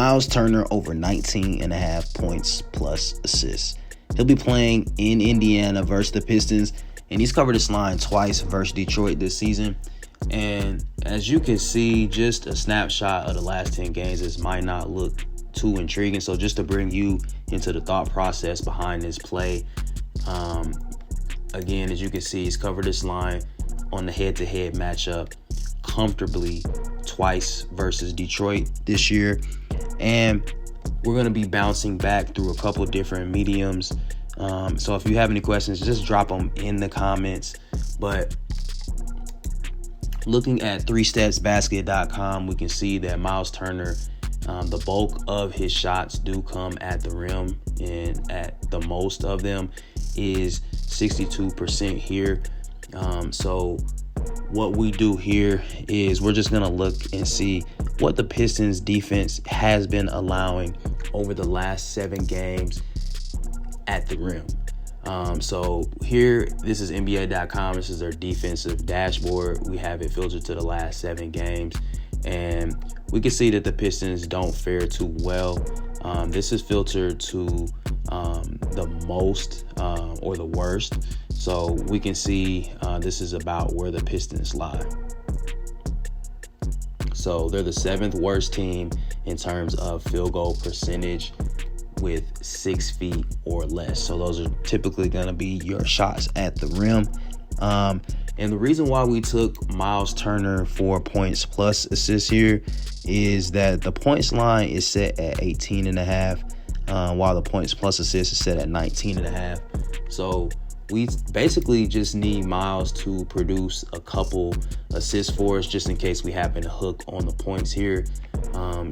Miles Turner over 19.5 points plus assists. He'll be playing in Indiana versus the Pistons, and he's covered this line twice versus Detroit this season. And as you can see, just a snapshot of the last 10 games, this might not look too intriguing. So just to bring you into the thought process behind this play, again, as you can see, he's covered this line on the head-to-head matchup comfortably twice versus Detroit this year. And we're going to be bouncing back through a couple different mediums. So if you have any questions, just drop them in the comments. But looking at 3stepsbasket.com, we can see that Miles Turner, the bulk of his shots do come at the rim, and at the most of them is 62% here. So what we do here is we're just going to look and see what the Pistons defense has been allowing over the last 7 games at the rim. So here, this is NBA.com. This is their defensive dashboard. We have it filtered to the last 7 games, and we can see that the Pistons don't fare too well. This is filtered to the most or the worst. So we can see this is about where the Pistons lie. So they're the 7th worst team in terms of field goal percentage with 6 feet or less. So those are typically going to be your shots at the rim. And the reason why we took Miles Turner for points plus assists here is that the points line is set at 18.5, while the points plus assists is set at 19.5. So we basically just need Miles to produce a couple assists for us just in case we happen to hook on the points here.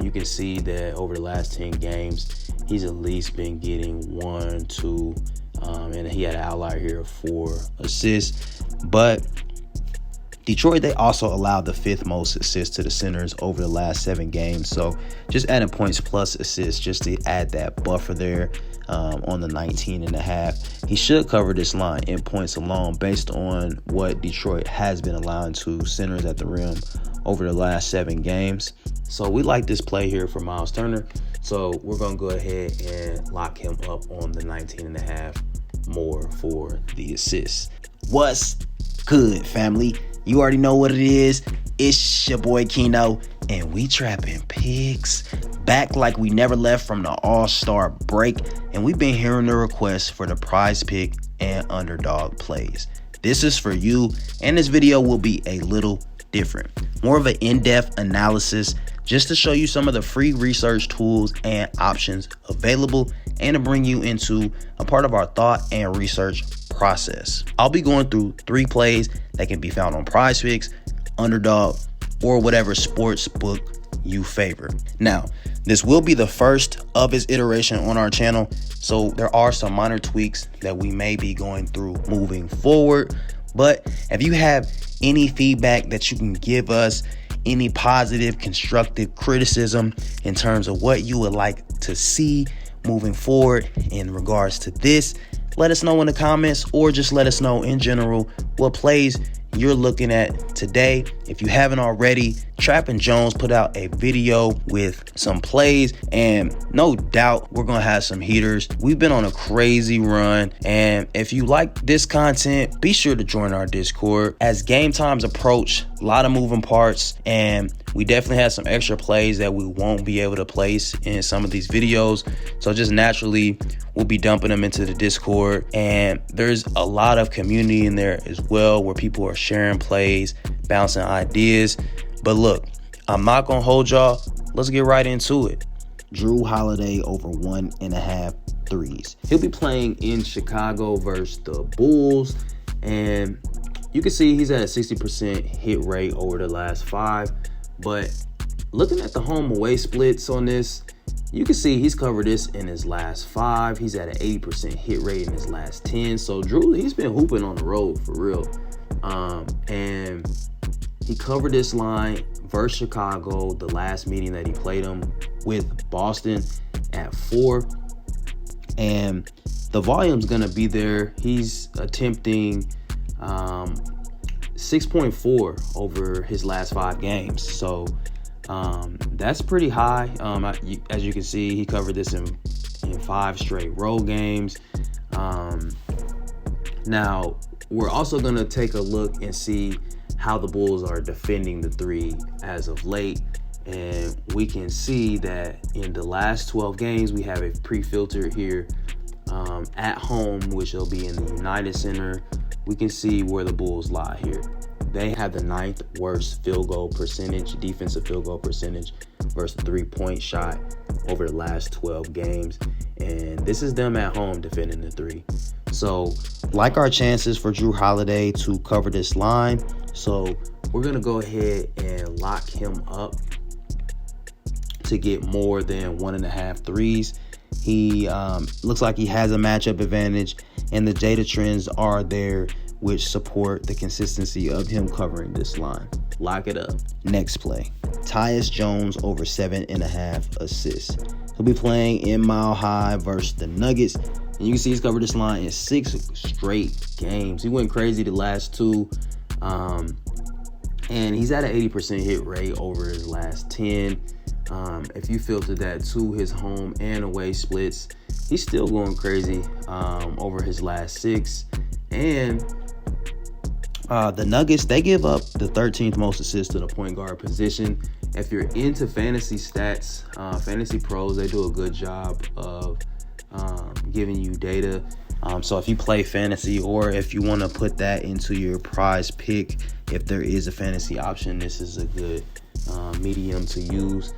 You can see that over the last 10 games, he's at least been getting 1, 2, and he had an outlier here of 4 assists. But Detroit, they also allowed the 5th most assists to the centers over the last 7 games. So just adding points plus assists just to add that buffer there on the 19.5. He should cover this line in points alone based on what Detroit has been allowing to centers at the rim over the last 7 games. So we like this play here for Miles Turner. So we're going to go ahead and lock him up on the 19.5 more for the assists. What's good, family? You already know what it is. It's your boy Keno, and we trapping picks. Back like we never left from the All-Star break, and we've been hearing the requests for the prize pick and underdog plays. This is for you, and this video will be a little different. More of an in-depth analysis just to show you some of the free research tools and options available and to bring you into a part of our thought and research process. I'll be going through 3 plays that can be found on PrizePicks, Underdog, or whatever sports book you favor. Now, this will be the first of its iteration on our channel, so there are some minor tweaks that we may be going through moving forward. But if you have any feedback that you can give us, any positive, constructive criticism in terms of what you would like to see moving forward in regards to this, let us know in the comments, or just let us know in general what plays you're looking at today. If you haven't already, Trap and Jones put out a video with some plays, and no doubt we're gonna have some heaters. We've been on a crazy run, and if you like this content, be sure to join our Discord. As game times approach, a lot of moving parts, and we definitely have some extra plays that we won't be able to place in some of these videos. So just naturally, we'll be dumping them into the Discord, and there's a lot of community in there as well where people are sharing plays, bouncing ideas. But look, I'm not gonna hold y'all. Let's get right into it. Drew Holiday over 1.5 threes. He'll be playing in Chicago versus the Bulls, and you can see he's at a 60% hit rate over the last 5. But looking at the home away splits on this, you can see he's covered this in his last 5. He's at an 80% hit rate in his last 10. So Drew, he's been hooping on the road for real. And he covered this line versus Chicago, the last meeting that he played him with Boston, at 4. And the volume's going to be there. He's attempting 6.4 over his last 5 games. So That's pretty high. As you can see, he covered this in 5 straight road games. Now, we're also going to take a look and see how the Bulls are defending the 3 as of late. And we can see that in the last 12 games, we have a pre-filter here at home, which will be in the United Center. We can see where the Bulls lie here. They have the 9th worst field goal percentage, defensive field goal percentage versus the 3-point shot over the last 12 games. And this is them at home defending the 3. So, like our chances for Jrue Holiday to cover this line. So, we're going to go ahead and lock him up to get more than 1.5 threes. He looks like he has a matchup advantage, and the data trends are there which support the consistency of him covering this line. Lock it up. Next play, Tyus Jones over 7.5 assists. He'll be playing in Mile High versus the Nuggets, and you can see he's covered this line in 6 straight games. He went crazy the last 2, and he's at an 80% hit rate over his last 10. If you filter that to his home and away splits, he's still going crazy over his last 6. And the Nuggets, they give up the 13th most assists to the point guard position. If you're into fantasy stats, Fantasy Pros, they do a good job of giving you data. So if you play fantasy, or if you want to put that into your prize pick, if there is a fantasy option, this is a good medium to use.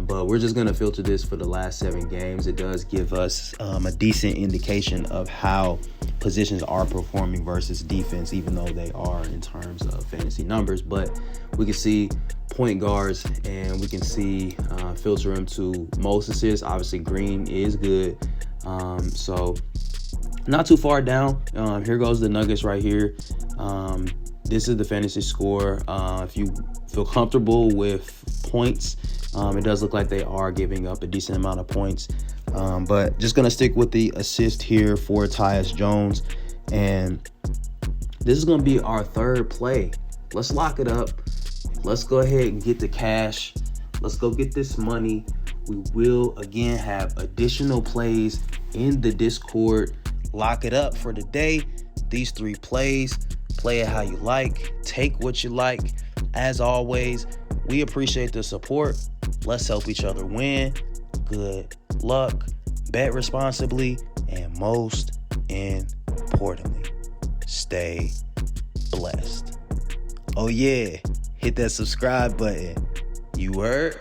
But we're just going to filter this for the last 7 games. It does give us a decent indication of how positions are performing versus defense, even though they are in terms of fantasy numbers. But we can see point guards, and we can see filter them to most assists. Obviously, Green is good. So not too far down. Here goes the Nuggets right here. This is the fantasy score. If you feel comfortable with points, it does look like they are giving up a decent amount of points. But just going to stick with the assist here for Tyus Jones. And this is going to be our 3rd play. Let's lock it up. Let's go ahead and get the cash. Let's go get this money. We will, again, have additional plays in the Discord. Lock it up for the day. These 3 plays. Play it how you like. Take what you like. As always, we appreciate the support. Let's help each other win. Good luck. Bet responsibly. And most importantly, stay blessed. Oh yeah, hit that subscribe button. You heard?